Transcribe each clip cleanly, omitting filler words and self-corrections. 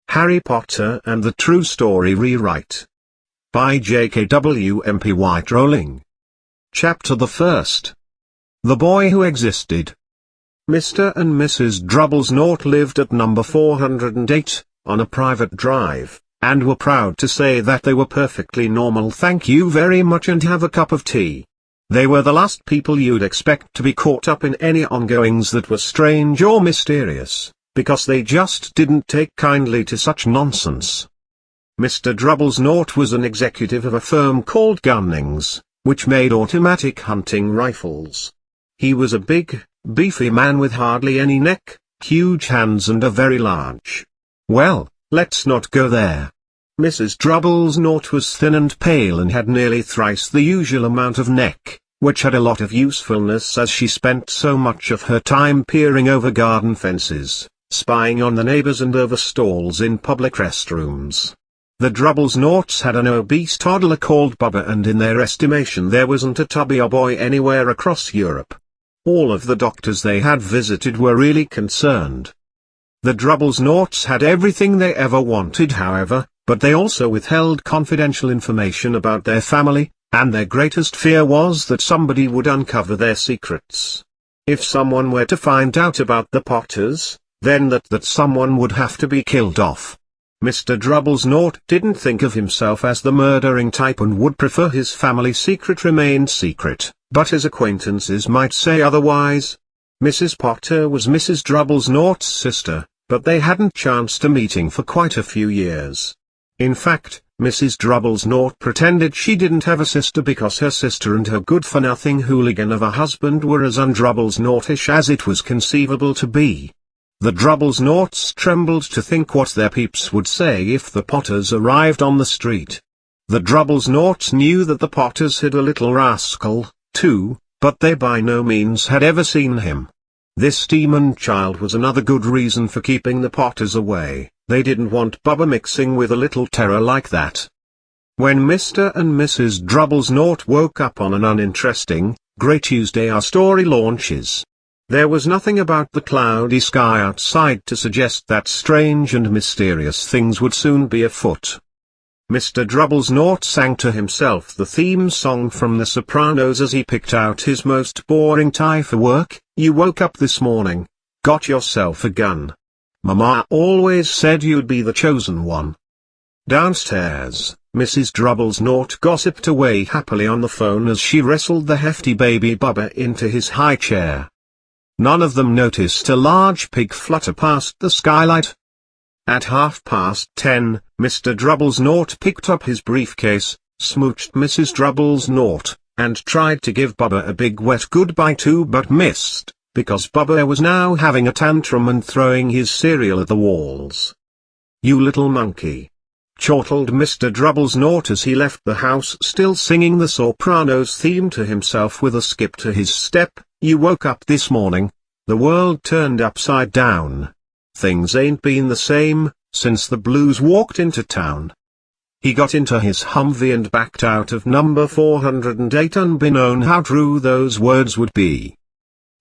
Harry Potter and the True Story Rewrite. By J.K.W.M.P. White Rowling. Chapter the First. The Boy Who Existed. Mr. and Mrs. Drubblesnort lived at number 408, on a private drive, and were proud to say that they were perfectly normal, thank you very much, and have a cup of tea. They were the last people you'd expect to be caught up in any ongoings that were strange or mysterious, because they just didn't take kindly to such nonsense. Mr. Drubblesnort was an executive of a firm called Gunnings, which made automatic hunting rifles. He was a big, beefy man with hardly any neck, huge hands and a very large. Well, let's not go there. Mrs. Drubblesnort was thin and pale and had nearly thrice the usual amount of neck, which had a lot of usefulness as she spent so much of her time peering over garden fences, spying on the neighbors and over stalls in public restrooms. The Drubblesnorts had an obese toddler called Bubba, and in their estimation there wasn't a tubbier boy anywhere across Europe. All of the doctors they had visited were really concerned. The Drubblesnorts had everything they ever wanted, however, but they also withheld confidential information about their family, and their greatest fear was that somebody would uncover their secrets. If someone were to find out about the Potters, then that someone would have to be killed off. Mr. Drubblesnort didn't think of himself as the murdering type and would prefer his family secret remained secret, but his acquaintances might say otherwise. Mrs. Potter was Mrs. Drubblesnort's sister, but they hadn't chanced a meeting for quite a few years. In fact, Mrs. Drubblesnort pretended she didn't have a sister because her sister and her good-for-nothing hooligan of a husband were as un-Drubblesnortish as it was conceivable to be. The Drubblesnorts trembled to think what their peeps would say if the Potters arrived on the street. The Drubblesnorts knew that the Potters had a little rascal, too, but they by no means had ever seen him. This demon child was another good reason for keeping the Potters away. They didn't want Bubba mixing with a little terror like that. When Mr. and Mrs. Drubblesnort woke up on an uninteresting, grey Tuesday, our story launches. There was nothing about the cloudy sky outside to suggest that strange and mysterious things would soon be afoot. Mr. Drubblesnort sang to himself the theme song from The Sopranos as he picked out his most boring tie for work. You woke up this morning, got yourself a gun. Mama always said you'd be the chosen one. Downstairs, Mrs. Drubblesnort gossiped away happily on the phone as she wrestled the hefty baby Bubba into his high chair. None of them noticed a large pig flutter past the skylight. At 10:30, Mr. Drubblesnort picked up his briefcase, smooched Mrs. Drubblesnort, and tried to give Bubba a big wet goodbye too, but missed, because Bubba was now having a tantrum and throwing his cereal at the walls. "You little monkey!" chortled Mr. Drubblesnort as he left the house, still singing the Sopranos theme to himself with a skip to his step. "You woke up this morning, the world turned upside down. Things ain't been the same, since the Blues walked into town." He got into his Humvee and backed out of number 408, unbeknown how true those words would be.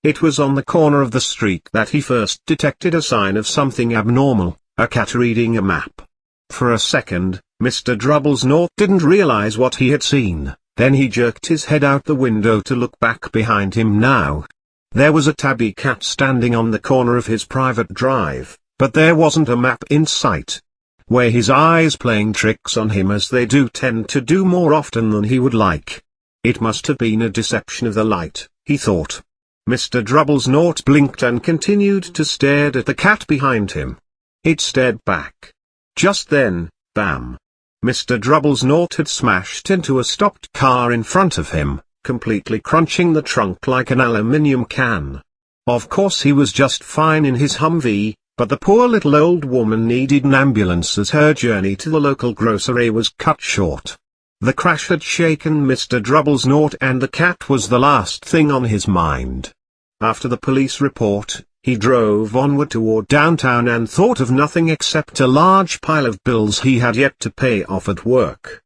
It was on the corner of the street that he first detected a sign of something abnormal, a cat reading a map. For a second, Mr. Drubblesnort didn't realize what he had seen. Then he jerked his head out the window to look back behind him now. There was a tabby cat standing on the corner of his private drive, but there wasn't a map in sight. Were his eyes playing tricks on him, as they do tend to do more often than he would like? It must have been a deception of the light, he thought. Mr. Drubblesnort blinked and continued to stare at the cat behind him. It stared back. Just then, bam! Mr. Drubblesnort had smashed into a stopped car in front of him, completely crunching the trunk like an aluminium can. Of course he was just fine in his Humvee, but the poor little old woman needed an ambulance as her journey to the local grocery was cut short. The crash had shaken Mr. Drubblesnort, and the cat was the last thing on his mind. After the police report, he drove onward toward downtown and thought of nothing except a large pile of bills he had yet to pay off at work.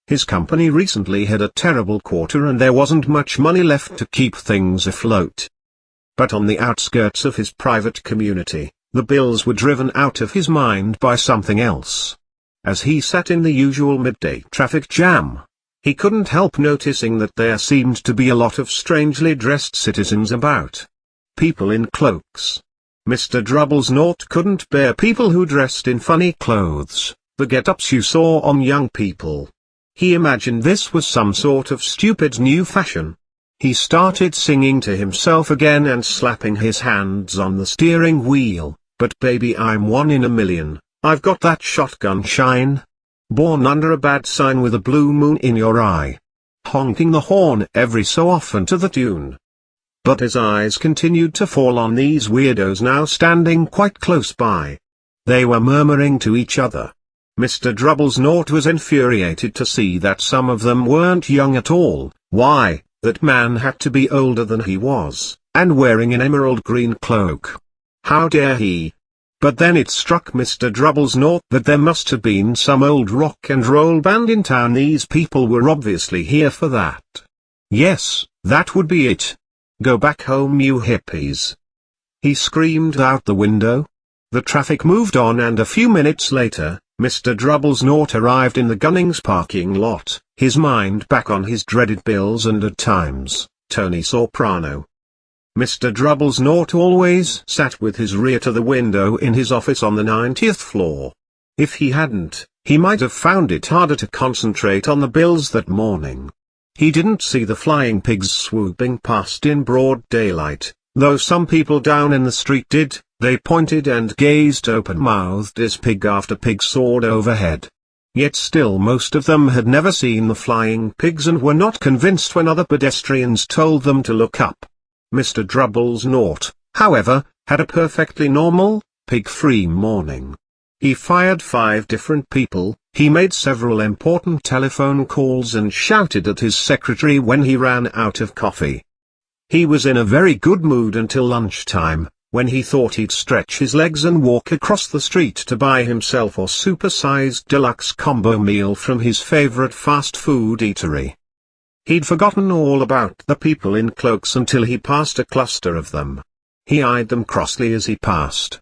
His company recently had a terrible quarter and there wasn't much money left to keep things afloat. But on the outskirts of his private community, The bills were driven out of his mind by something else. As he sat in the usual midday traffic jam, he couldn't help noticing that there seemed to be a lot of strangely dressed citizens about. People in cloaks. Mr. Drubblesnort couldn't bear people who dressed in funny clothes, the get-ups you saw on young people. He imagined this was some sort of stupid new fashion. He started singing to himself again and slapping his hands on the steering wheel. But baby, I'm 1 in a million, I've got that shotgun shine. Born under a bad sign with a blue moon in your eye. Honking the horn every so often to the tune. But his eyes continued to fall on these weirdos now standing quite close by. They were murmuring to each other. Mr. Drubblesnort was infuriated to see that some of them weren't young at all. Why, that man had to be older than he was, and wearing an emerald green cloak. How dare he? But then it struck Mr. Drubblesnort that there must have been some old rock and roll band in town. These people were obviously here for that. Yes, that would be it. Go back home, you hippies. He screamed out the window. The traffic moved on, and a few minutes later, Mr. Drubblesnort arrived in the Gunnings parking lot, his mind back on his dreaded bills and at times, Tony Soprano. Mr. Drubblesnort always sat with his rear to the window in his office on the 90th floor. If he hadn't, he might have found it harder to concentrate on the bills that morning. He didn't see the flying pigs swooping past in broad daylight, though some people down in the street did. They pointed and gazed open-mouthed as pig after pig soared overhead. Yet still most of them had never seen the flying pigs and were not convinced when other pedestrians told them to look up. Mr. Drubblesnort, however, had a perfectly normal, pig-free morning. He fired 5 different people, he made several important telephone calls and shouted at his secretary when he ran out of coffee. He was in a very good mood until lunchtime, when he thought he'd stretch his legs and walk across the street to buy himself a super-sized deluxe combo meal from his favorite fast food eatery. He'd forgotten all about the people in cloaks until he passed a cluster of them. He eyed them crossly as he passed.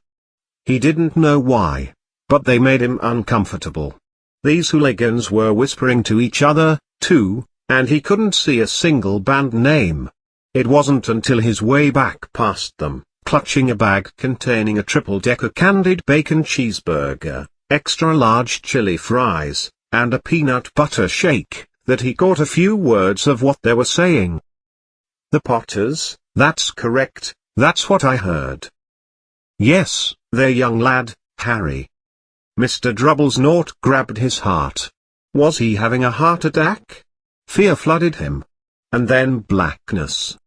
He didn't know why, but they made him uncomfortable. These hooligans were whispering to each other, too, and he couldn't see a single band name. It wasn't until his way back past them, clutching a bag containing a triple-decker candied bacon cheeseburger, extra-large chili fries, and a peanut butter shake, that he caught a few words of what they were saying. The Potters, that's correct, that's what I heard. Yes, their young lad, Harry. Mr. Drubblesnort grabbed his heart. Was he having a heart attack? Fear flooded him. And then blackness.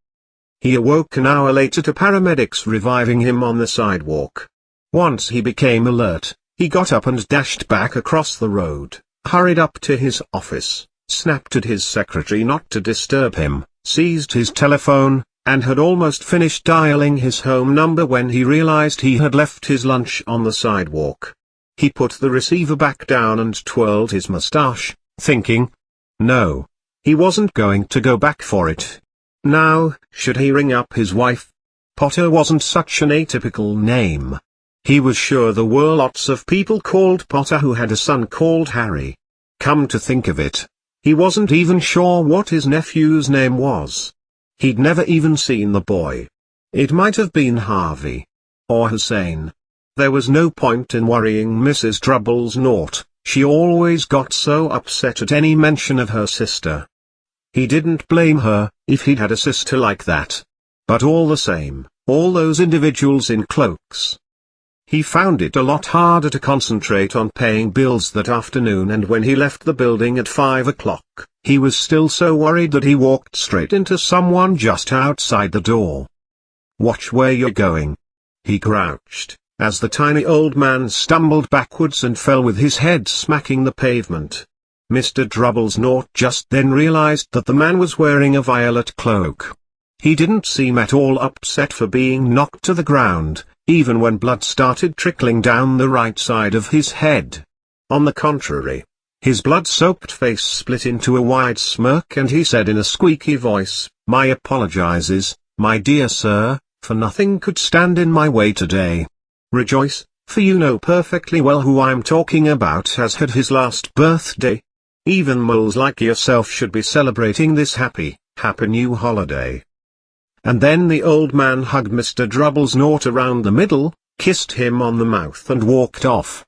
He awoke an hour later to paramedics reviving him on the sidewalk. Once he became alert, he got up and dashed back across the road, hurried up to his office, snapped at his secretary not to disturb him, seized his telephone, and had almost finished dialing his home number when he realized he had left his lunch on the sidewalk. He put the receiver back down and twirled his mustache, thinking, no, he wasn't going to go back for it. Now, should he ring up his wife? Potter wasn't such an atypical name. He was sure there were lots of people called Potter who had a son called Harry. Come to think of it, he wasn't even sure what his nephew's name was. He'd never even seen the boy. It might have been Harvey. Or Hussein. There was no point in worrying Mrs. Drubblesnort, she always got so upset at any mention of her sister. He didn't blame her, if he'd had a sister like that. But all the same, all those individuals in cloaks. He found it a lot harder to concentrate on paying bills that afternoon, and when he left the building at 5 o'clock, he was still so worried that he walked straight into someone just outside the door. Watch where you're going. He crouched, as the tiny old man stumbled backwards and fell with his head smacking the pavement. Mr. Drubblesnort just then realized that the man was wearing a violet cloak. He didn't seem at all upset for being knocked to the ground, even when blood started trickling down the right side of his head. On the contrary, his blood-soaked face split into a wide smirk and he said in a squeaky voice, "My apologizes, my dear sir, for nothing could stand in my way today. Rejoice, for you know perfectly well who I'm talking about has had his last birthday. Even moles like yourself should be celebrating this happy new holiday." And then the old man hugged Mr. Drubblesnort around the middle, kissed him on the mouth and walked off.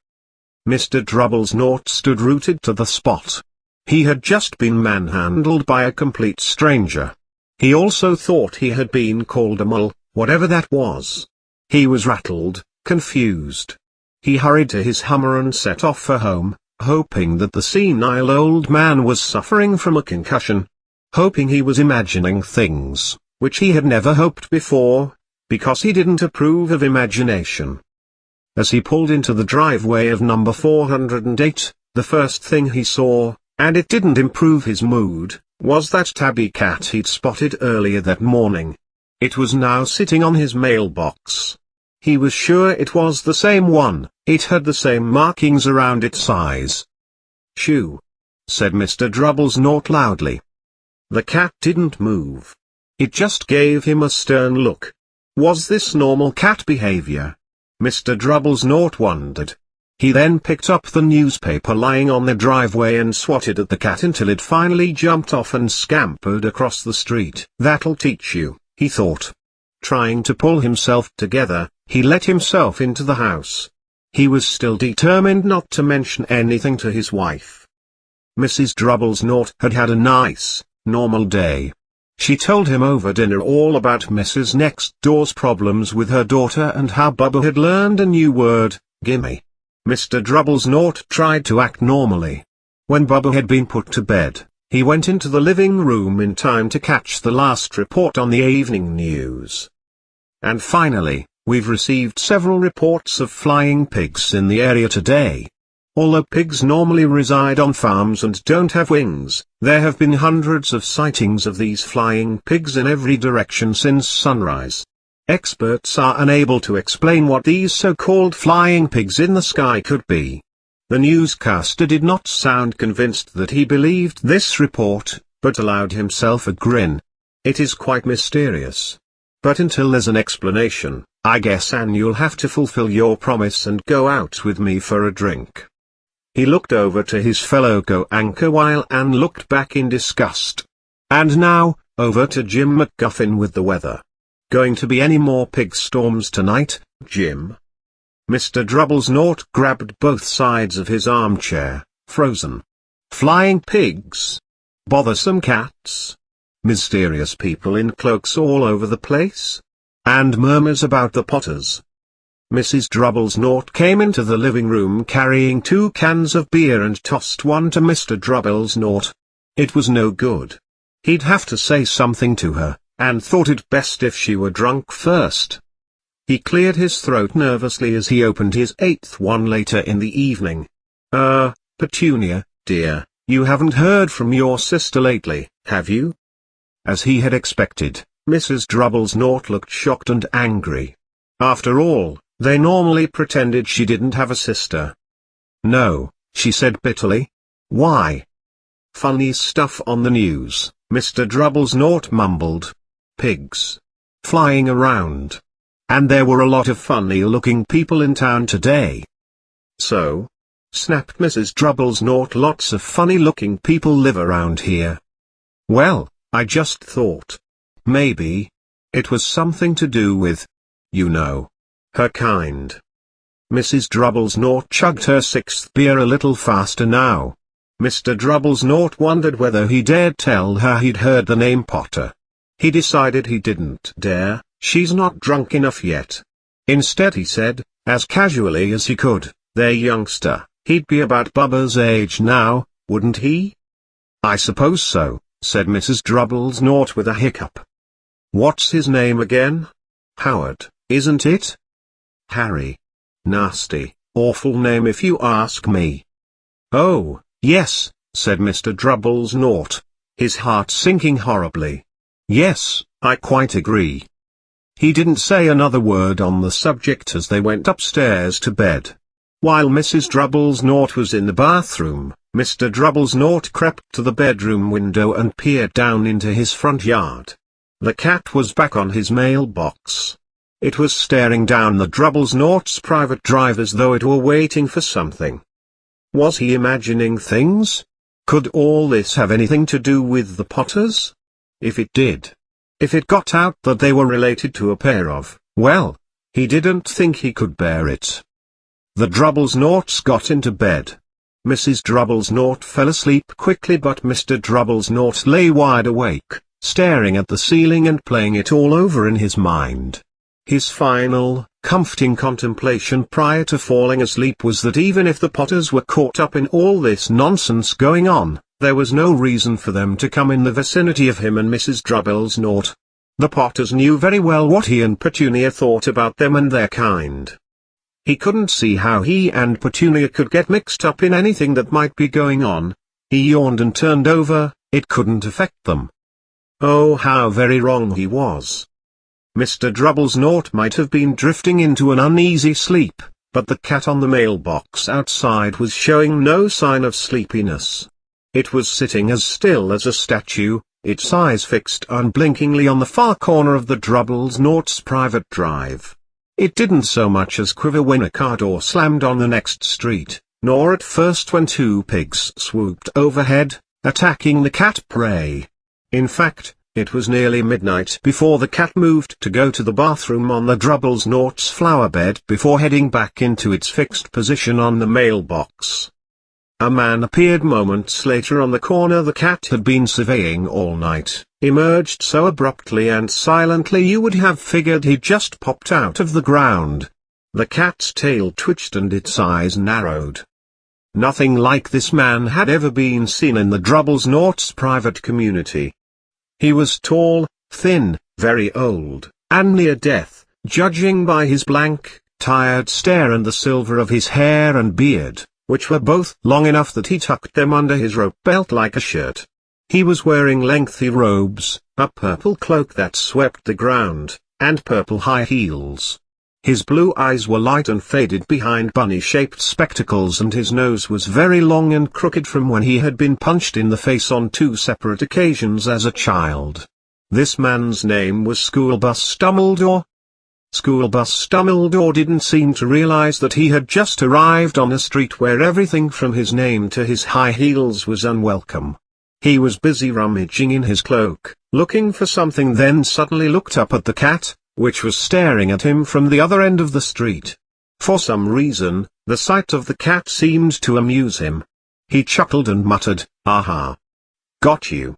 Mr. Drubblesnort stood rooted to the spot. He had just been manhandled by a complete stranger. He also thought he had been called a mole, whatever that was. He was rattled, confused. He hurried to his Hummer and set off for home, hoping that the senile old man was suffering from a concussion. Hoping he was imagining things, which he had never hoped before, because he didn't approve of imagination. As he pulled into the driveway of number 408, the first thing he saw, and it didn't improve his mood, was that tabby cat he'd spotted earlier that morning. It was now sitting on his mailbox. He was sure it was the same one, it had the same markings around its eyes. "Shoo!" said Mr. Drubblesnort loudly. The cat didn't move. It just gave him a stern look. Was this normal cat behavior? Mr. Drubblesnort wondered. He then picked up the newspaper lying on the driveway and swatted at the cat until it finally jumped off and scampered across the street. "That'll teach you," he thought. Trying to pull himself together, he let himself into the house. He was still determined not to mention anything to his wife. Mrs. Drubblesnort had had a nice, normal day. She told him over dinner all about Mrs. Next Door's problems with her daughter and how Bubba had learned a new word, gimme. Mr. Drubblesnort tried to act normally. When Bubba had been put to bed, he went into the living room in time to catch the last report on the evening news. And finally, we've received several reports of flying pigs in the area today. Although pigs normally reside on farms and don't have wings, there have been hundreds of sightings of these flying pigs in every direction since sunrise. Experts are unable to explain what these so-called flying pigs in the sky could be. The newscaster did not sound convinced that he believed this report, but allowed himself a grin. It is quite mysterious. But until there's an explanation, I guess Anne, you'll have to fulfill your promise and go out with me for a drink. He looked over to his fellow co-anchor while Anne looked back in disgust. And now, over to Jim McGuffin with the weather. Going to be any more pig storms tonight, Jim? Mr. Drubblesnort grabbed both sides of his armchair, frozen. Flying pigs? Bothersome cats? Mysterious people in cloaks all over the place? And murmurs about the Potters. Mrs. Drubblesnort came into the living room carrying 2 cans of beer and tossed one to Mr. Drubblesnort. It was no good. He'd have to say something to her, and thought it best if she were drunk first. He cleared his throat nervously as he opened his 8th one later in the evening. Petunia, dear, you haven't heard from your sister lately, have you?" As he had expected, Mrs. Drubblesnort looked shocked and angry. After all, they normally pretended she didn't have a sister. "No," she said bitterly. "Why?" "Funny stuff on the news," Mr. Drubblesnort mumbled. "Pigs. Flying around. And there were a lot of funny-looking people in town today." "So?" snapped Mrs. Drubblesnort. "Lots of funny-looking people live around here." "Well, I just thought. Maybe. It was something to do with, you know, her kind." Mrs. Drubblesnort chugged her 6th beer a little faster now. Mr. Drubblesnort wondered whether he dared tell her he'd heard the name Potter. He decided he didn't dare, she's not drunk enough yet. Instead he said, as casually as he could, "Their youngster, he'd be about Bubba's age now, wouldn't he?" "I suppose so," said Mrs. Drubblesnort with a hiccup. "What's his name again? Howard, isn't it?" "Harry. Nasty, awful name if you ask me." "Oh, yes," said Mr. Drubblesnort, his heart sinking horribly. "Yes, I quite agree." He didn't say another word on the subject as they went upstairs to bed. While Mrs. Drubblesnort was in the bathroom, Mr. Drubblesnort crept to the bedroom window and peered down into his front yard. The cat was back on his mailbox. It was staring down the Drubblesnaught's private drive as though it were waiting for something. Was he imagining things? Could all this have anything to do with the Potters? If it did. If it got out that they were related to a pair of, well, he didn't think he could bear it. The Drubblesnaughts got into bed. Mrs. Drubblesnaught fell asleep quickly, but Mr. Drubblesnaught lay wide awake, staring at the ceiling and playing it all over in his mind. His final, comforting contemplation prior to falling asleep was that even if the Potters were caught up in all this nonsense going on, there was no reason for them to come in the vicinity of him and Mrs. Drubblesnaught. The Potters knew very well what he and Petunia thought about them and their kind. He couldn't see how he and Petunia could get mixed up in anything that might be going on. He yawned and turned over. It couldn't affect them. Oh, how very wrong he was. Mr. Drubblesnaught might have been drifting into an uneasy sleep, but the cat on the mailbox outside was showing no sign of sleepiness. It was sitting as still as a statue, its eyes fixed unblinkingly on the far corner of the Drubblesnaught's private drive. It didn't so much as quiver when a car door slammed on the next street, nor at first when two pigs swooped overhead, attacking the cat prey. In fact, it was nearly midnight before the cat moved to go to the bathroom on the Drubblesnaught's flower bed before heading back into its fixed position on the mailbox. A man appeared moments later on the corner the cat had been surveying all night, emerged so abruptly and silently you would have figured he'd just popped out of the ground. The cat's tail twitched and its eyes narrowed. Nothing like this man had ever been seen in the Drubblesnaught's private community. He was tall, thin, very old, and near death, judging by his blank, tired stare and the silver of his hair and beard, which were both long enough that he tucked them under his rope belt like a shirt. He was wearing lengthy robes, a purple cloak that swept the ground, and purple high heels. His blue eyes were light and faded behind bunny-shaped spectacles, and his nose was very long and crooked from when he had been punched in the face on 2 separate occasions as a child. This man's name was Schoolbus Dumbledore. Schoolbus Dumbledore didn't seem to realize that he had just arrived on a street where everything from his name to his high heels was unwelcome. He was busy rummaging in his cloak, looking for something, then suddenly looked up at the cat, which was staring at him from the other end of the street. For some reason, the sight of the cat seemed to amuse him. He chuckled and muttered, "Aha! Got you."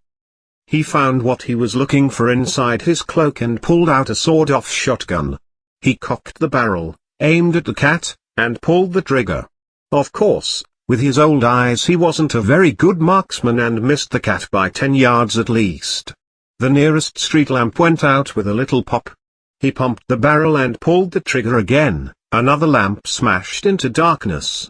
He found what he was looking for inside his cloak and pulled out a sawed-off shotgun. He cocked the barrel, aimed at the cat, and pulled the trigger. Of course, with his old eyes he wasn't a very good marksman and missed the cat by 10 yards at least. The nearest street lamp went out with a little pop. He pumped the barrel and pulled the trigger again, another lamp smashed into darkness.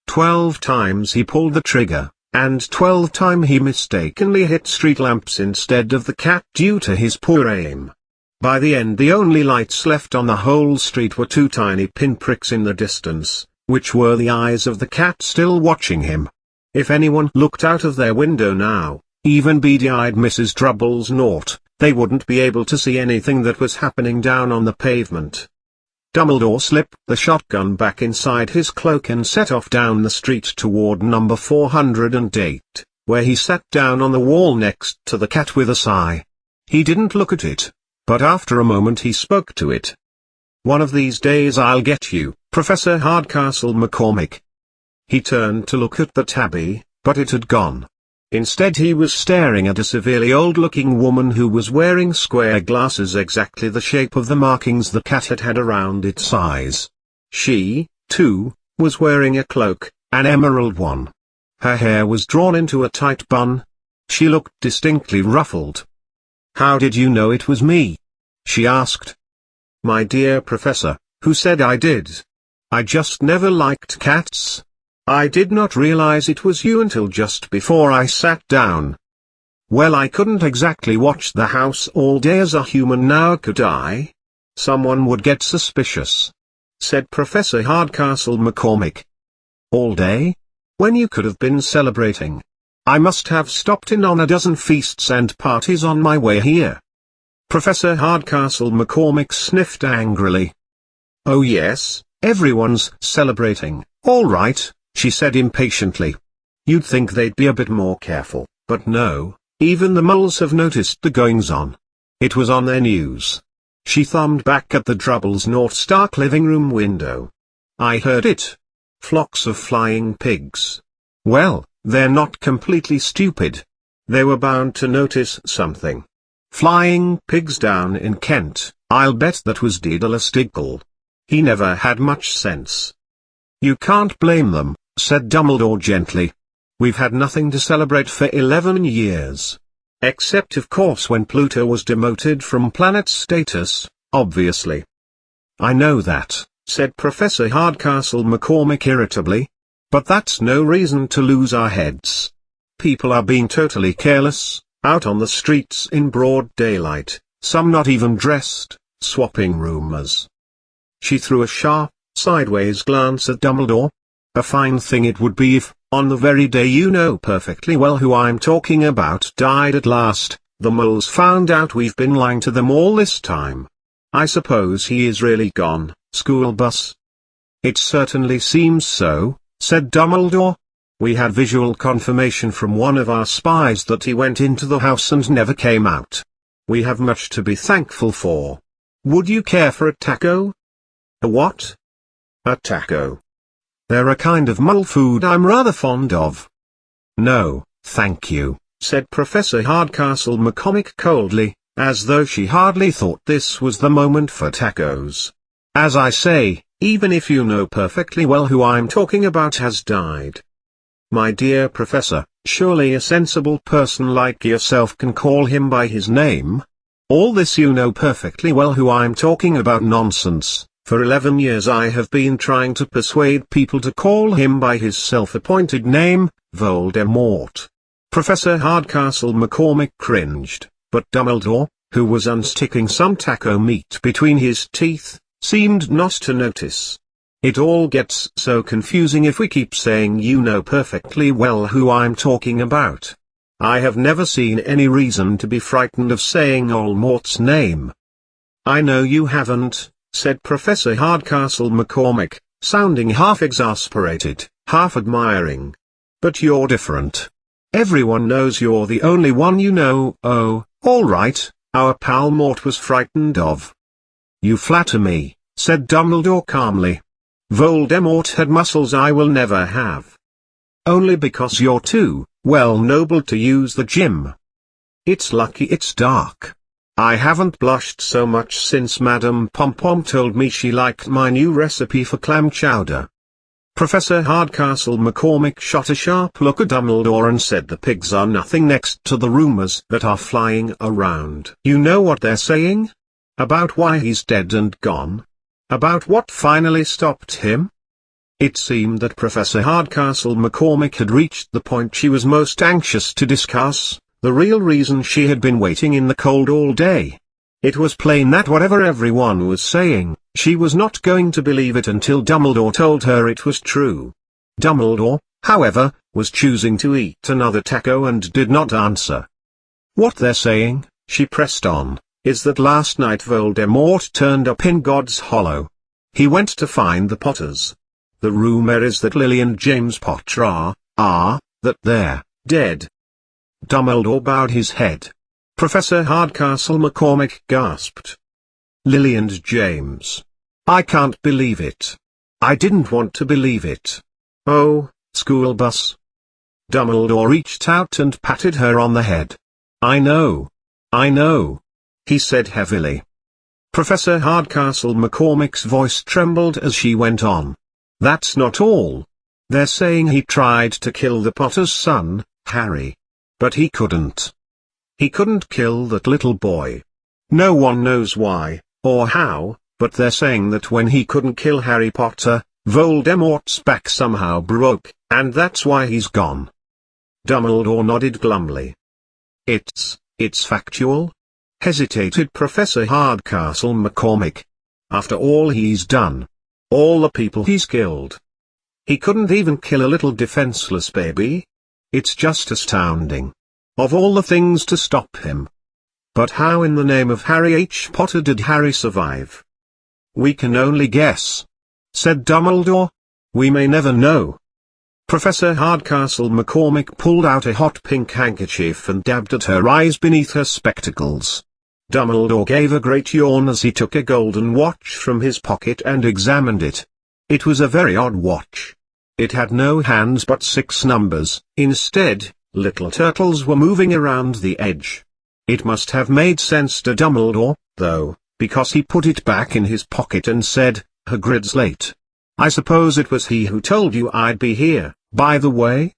12 times he pulled the trigger, and 12 times he mistakenly hit street lamps instead of the cat due to his poor aim. By the end the only lights left on the whole street were 2 tiny pinpricks in the distance, which were the eyes of the cat still watching him. If anyone looked out of their window now, even beady-eyed Mrs. Drubblesnaught, they wouldn't be able to see anything that was happening down on the pavement. Dumbledore slipped the shotgun back inside his cloak and set off down the street toward number 408, where he sat down on the wall next to the cat with a sigh. He didn't look at it, but after a moment he spoke to it. "One of these days I'll get you, Professor Hardcastle McCormick." He turned to look at the tabby, but it had gone. Instead he was staring at a severely old-looking woman who was wearing square glasses exactly the shape of the markings the cat had had around its eyes. She, too, was wearing a cloak, an emerald one. Her hair was drawn into a tight bun. She looked distinctly ruffled. "How did you know it was me?" she asked. "My dear Professor, who said I did? I just never liked cats. I did not realize it was you until just before I sat down." "Well, I couldn't exactly watch the house all day as a human now, could I? Someone would get suspicious," said Professor Hardcastle McCormick. "All day? When you could have been celebrating. I must have stopped in on a dozen feasts and parties on my way here." Professor Hardcastle McCormick sniffed angrily. "Oh yes, everyone's celebrating, all right," she said impatiently. "You'd think they'd be a bit more careful, but no, even the moles have noticed the goings-on. It was on their news." She thumbed back at the Drubbles' North-Stark living room window. "I heard it. Flocks of flying pigs. Well, they're not completely stupid. They were bound to notice something. Flying pigs down in Kent, I'll bet that was Daedalus Diggle. He never had much sense." "You can't blame them," said Dumbledore gently. "We've had nothing to celebrate for 11 years. Except of course when Pluto was demoted from planet status, obviously." "I know that," said Professor Hardcastle McCormick irritably. "But that's no reason to lose our heads. People are being totally careless, out on the streets in broad daylight, some not even dressed, swapping rumors." She threw a sharp, sideways glance at Dumbledore. "A fine thing it would be if, on the very day you know perfectly well who I'm talking about died at last, the moles found out we've been lying to them all this time. I suppose he is really gone, school bus?" "It certainly seems so," said Dumbledore. "We had visual confirmation from one of our spies that he went into the house and never came out. We have much to be thankful for. Would you care for a taco?" "A what?" "A taco. They're a kind of mole food I'm rather fond of." "No, thank you," said Professor Hardcastle McCormick coldly, as though she hardly thought this was the moment for tacos. "As I say, even if you know perfectly well who I'm talking about has died." "My dear Professor, surely a sensible person like yourself can call him by his name? All this you know perfectly well who I'm talking about nonsense. For 11 years I have been trying to persuade people to call him by his self-appointed name, Voldemort." Professor Hardcastle McCormick cringed, but Dumbledore, who was unsticking some taco meat between his teeth, seemed not to notice. "It all gets so confusing if we keep saying you know perfectly well who I'm talking about. I have never seen any reason to be frightened of saying Voldemort's name." "I know you haven't," said Professor Hardcastle McCormick, sounding half exasperated, half admiring. "But you're different. Everyone knows you're the only one you know. Oh, all right, our pal Mort was frightened of." "You flatter me," said Dumbledore calmly. "Voldemort had muscles I will never have." "Only because you're too, well, noble to use the gym. It's lucky it's dark. I haven't blushed so much since Madame Pom-Pom told me she liked my new recipe for clam chowder." Professor Hardcastle McCormick shot a sharp look at Dumbledore and said, "The pigs are nothing next to the rumors that are flying around." "You know what they're saying? About why he's dead and gone? About what finally stopped him?" It seemed that Professor Hardcastle McCormick had reached the point she was most anxious to discuss, the real reason she had been waiting in the cold all day. It was plain that whatever everyone was saying, she was not going to believe it until Dumbledore told her it was true. Dumbledore, however, was choosing to eat another taco and did not answer. "What they're saying," she pressed on, "is that last night Voldemort turned up in God's Hollow. He went to find the Potters. The rumor is that Lily and James Potter that they're dead." Dumbledore bowed his head. Professor Hardcastle McCormick gasped. "Lily and James. I can't believe it. I didn't want to believe it. Oh, school bus." Dumbledore reached out and patted her on the head. I know, he said heavily. Professor Hardcastle McCormick's voice trembled as she went on. "That's not all. They're saying he tried to kill the Potter's son, Harry. But he couldn't. He couldn't kill that little boy. No one knows why, or how, but they're saying that when he couldn't kill Harry Potter, Voldemort's back somehow broke, and that's why he's gone." Dumbledore nodded glumly. It's factual?" hesitated Professor Hardcastle McCormick. "After all he's done. All the people he's killed. He couldn't even kill a little defenseless baby? It's just astounding. Of all the things to stop him." But how in the name of Harry H. Potter did Harry survive? We can only guess, said Dumbledore. We may never know. Professor Hardcastle McCormick pulled out a hot pink handkerchief and dabbed at her eyes beneath her spectacles. Dumbledore gave a great yawn as he took a golden watch from his pocket and examined it. It was a very odd watch. It had no hands but 6 numbers. Instead, little turtles were moving around the edge. It must have made sense to Dumbledore, though, because he put it back in his pocket and said, "Hagrid's late. I suppose it was he who told you I'd be here, by the way?"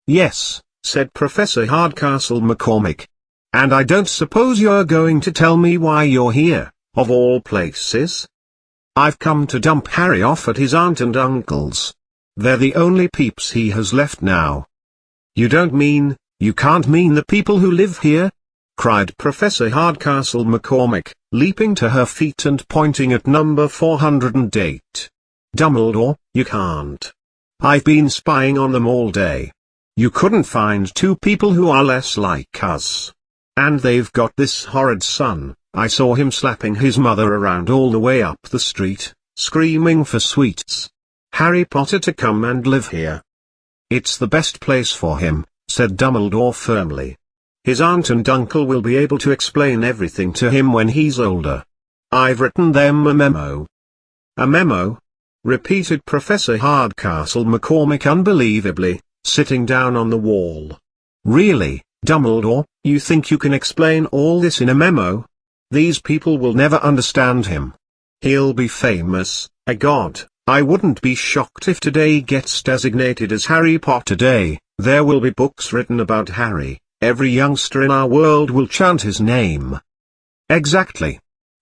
"Yes," said Professor Hardcastle McCormick. "And I don't suppose you're going to tell me why you're here, of all places?" "I've come to dump Harry off at his aunt and uncle's. They're the only peeps he has left now." You can't mean the people who live here?" cried Professor Hardcastle McCormick, leaping to her feet and pointing at number 408. "Dumbledore, you can't. I've been spying on them all day. You couldn't find 2 people who are less like us. And they've got this horrid son. I saw him slapping his mother around all the way up the street, screaming for sweets. Harry Potter to come and live here. It's the best place for him," said Dumbledore firmly. "His aunt and uncle will be able to explain everything to him when he's older. I've written them a memo." "A memo?" repeated Professor Hardcastle McCormick unbelievably, sitting down on the wall. "Really, Dumbledore, you think you can explain all this in a memo? These people will never understand him. He'll be famous, a god. I wouldn't be shocked if today gets designated as Harry Potter Day. There will be books written about Harry. Every youngster in our world will chant his name." "Exactly,"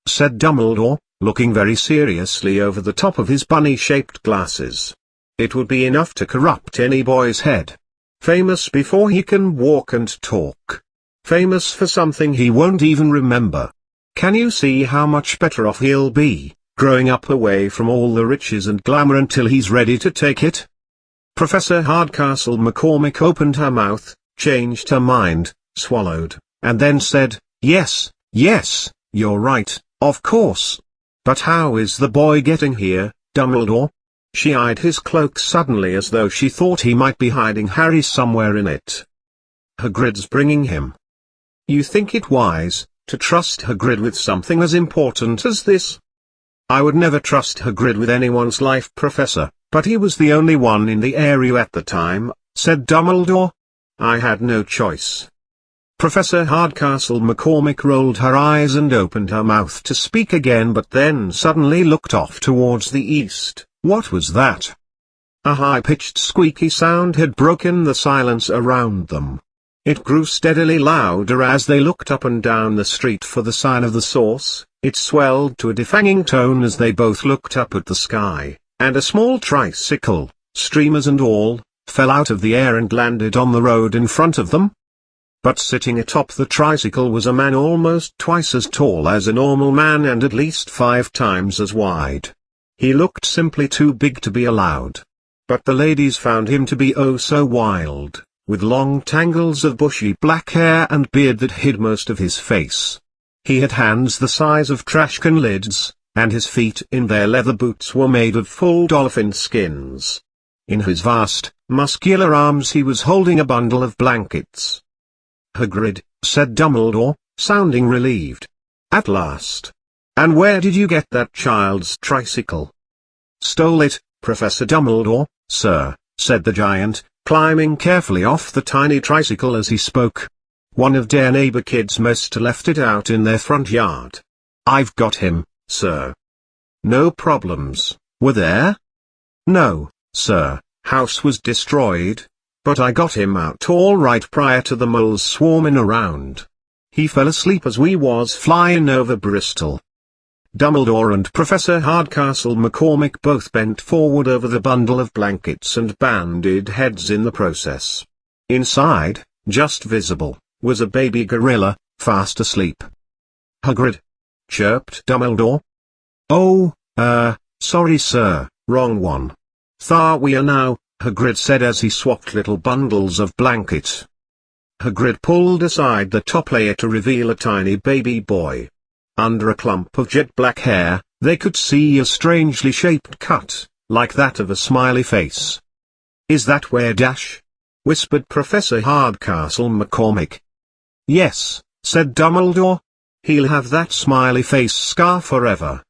said Dumbledore, looking very seriously over the top of his bunny-shaped glasses. "It would be enough to corrupt any boy's head. Famous before he can walk and talk. Famous for something he won't even remember. Can you see how much better off he'll be, growing up away from all the riches and glamour until he's ready to take it?" Professor Hardcastle McCormick opened her mouth, changed her mind, swallowed, and then said, yes, you're right, of course. But how is the boy getting here, Dumbledore?" She eyed his cloak suddenly as though she thought he might be hiding Harry somewhere in it. "Hagrid's bringing him." "You think it wise, to trust Hagrid with something as important as this?" "I would never trust Hagrid with anyone's life, Professor, but he was the only one in the area at the time," said Dumbledore. "I had no choice." Professor Hardcastle McCormick rolled her eyes and opened her mouth to speak again, but then suddenly looked off towards the east. What was that? A high-pitched squeaky sound had broken the silence around them. It grew steadily louder as they looked up and down the street for the sign of the source. It swelled to a defanging tone as they both looked up at the sky, and a small tricycle, streamers and all, fell out of the air and landed on the road in front of them. But sitting atop the tricycle was a man almost twice as tall as a normal man and at least 5 times as wide. He looked simply too big to be allowed. But the ladies found him to be oh so wild, with long tangles of bushy black hair and beard that hid most of his face. He had hands the size of trash can lids, and his feet in their leather boots were made of full dolphin skins. In his vast, muscular arms he was holding a bundle of blankets. "Hagrid," said Dumbledore, sounding relieved. "At last. And where did you get that child's tricycle?" "Stole it, Professor Dumbledore, sir," said the giant, climbing carefully off the tiny tricycle as he spoke. "One of their neighbor kids must have left it out in their front yard. I've got him, sir." "No problems, were there?" "No, sir, house was destroyed. But I got him out all right prior to the moles swarming around. He fell asleep as we was flying over Bristol." Dumbledore and Professor Hardcastle McCormick both bent forward over the bundle of blankets and banded heads in the process. Inside, just visible, was a baby gorilla, fast asleep. "Hagrid!" chirped Dumbledore. "Oh, sorry sir, wrong one. Thar we are now," Hagrid said as he swapped little bundles of blanket. Hagrid pulled aside the top layer to reveal a tiny baby boy. Under a clump of jet black hair, they could see a strangely shaped cut, like that of a smiley face. "Is that where Dash?" whispered Professor Hardcastle McCormick. "Yes," said Dumbledore. "He'll have that smiley face scar forever."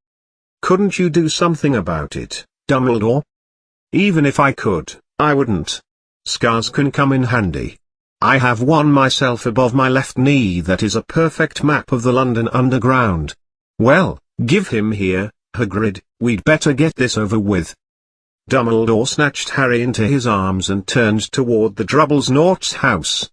"Couldn't you do something about it, Dumbledore?" "Even if I could, I wouldn't. Scars can come in handy. I have one myself above my left knee that is a perfect map of the London Underground. Well, give him here, Hagrid, we'd better get this over with." Dumbledore snatched Harry into his arms and turned toward the Drubblesnort's house.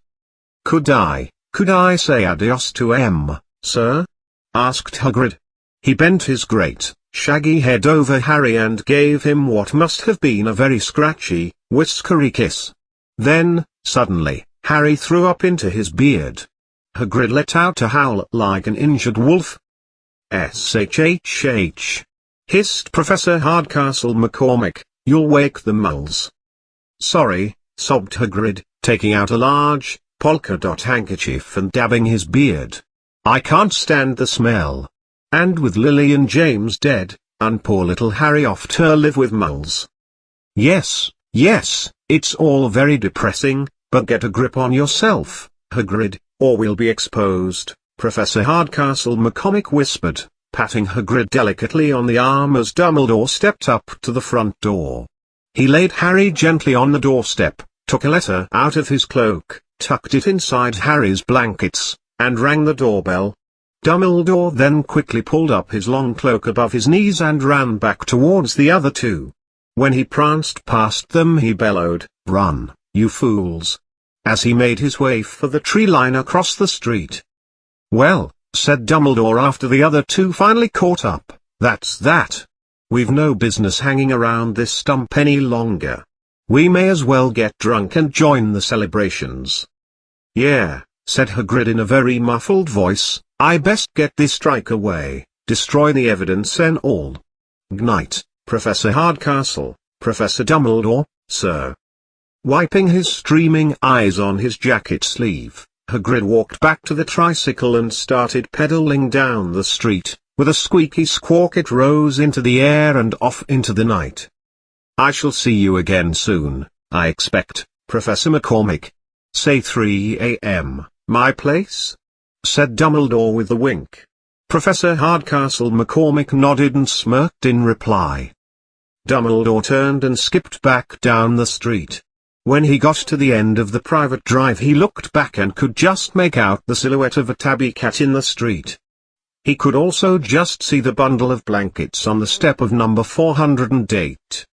Could I say adios to sir?" asked Hagrid. He bent his great, shaggy head over Harry and gave him what must have been a very scratchy, whiskery kiss. Then, suddenly, Harry threw up into his beard. Hagrid let out a howl like an injured wolf. "Shhh!" hissed Professor Hardcastle McCormick, "you'll wake the moles." "Sorry," sobbed Hagrid, taking out a large, polka-dot handkerchief and dabbing his beard. "I can't stand the smell. And with Lily and James dead, and poor little Harry off to live with moles." Yes, it's all very depressing, but get a grip on yourself, Hagrid, or we'll be exposed," Professor Hardcastle McCormick whispered, patting Hagrid delicately on the arm as Dumbledore stepped up to the front door. He laid Harry gently on the doorstep, took a letter out of his cloak, tucked it inside Harry's blankets, and rang the doorbell. Dumbledore then quickly pulled up his long cloak above his knees and ran back towards the other two. When he pranced past them he bellowed, "Run, you fools!" as he made his way for the tree line across the street. "Well," said Dumbledore after the other two finally caught up, "that's that. We've no business hanging around this stump any longer. We may as well get drunk and join the celebrations." "Yeah," said Hagrid in a very muffled voice, "I best get this strike away, destroy the evidence and all. G'night, Professor Hardcastle, Professor Dumbledore, sir." Wiping his streaming eyes on his jacket sleeve, Hagrid walked back to the tricycle and started pedaling down the street. With a squeaky squawk it rose into the air and off into the night. "I shall see you again soon, I expect, Professor McCormick. Say 3 a.m., my place?" said Dumbledore with a wink. Professor Hardcastle McCormick nodded and smirked in reply. Dumbledore turned and skipped back down the street. When he got to the end of the private drive he looked back and could just make out the silhouette of a tabby cat in the street. He could also just see the bundle of blankets on the step of number 408.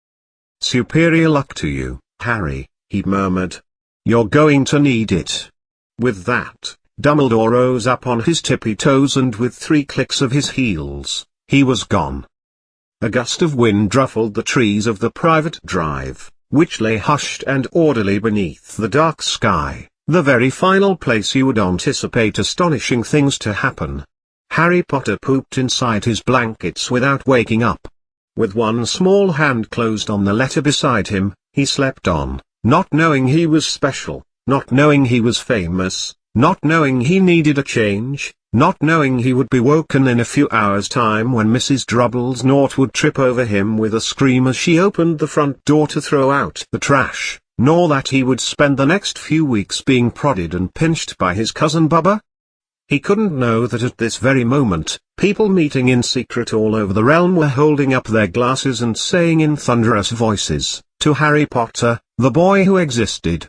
"Superior luck to you, Harry," he murmured. "You're going to need it." With that, Dumbledore rose up on his tippy toes and with 3 clicks of his heels, he was gone. A gust of wind ruffled the trees of the private drive, which lay hushed and orderly beneath the dark sky, the very final place you would anticipate astonishing things to happen. Harry Potter pooped inside his blankets without waking up. With one small hand closed on the letter beside him, he slept on, not knowing he was special, not knowing he was famous, not knowing he needed a change, not knowing he would be woken in a few hours' time when Mrs. Drubblesnort would trip over him with a scream as she opened the front door to throw out the trash, nor that he would spend the next few weeks being prodded and pinched by his cousin Bubba. He couldn't know that at this very moment, people meeting in secret all over the realm were holding up their glasses and saying in thunderous voices, "To Harry Potter, the boy who existed."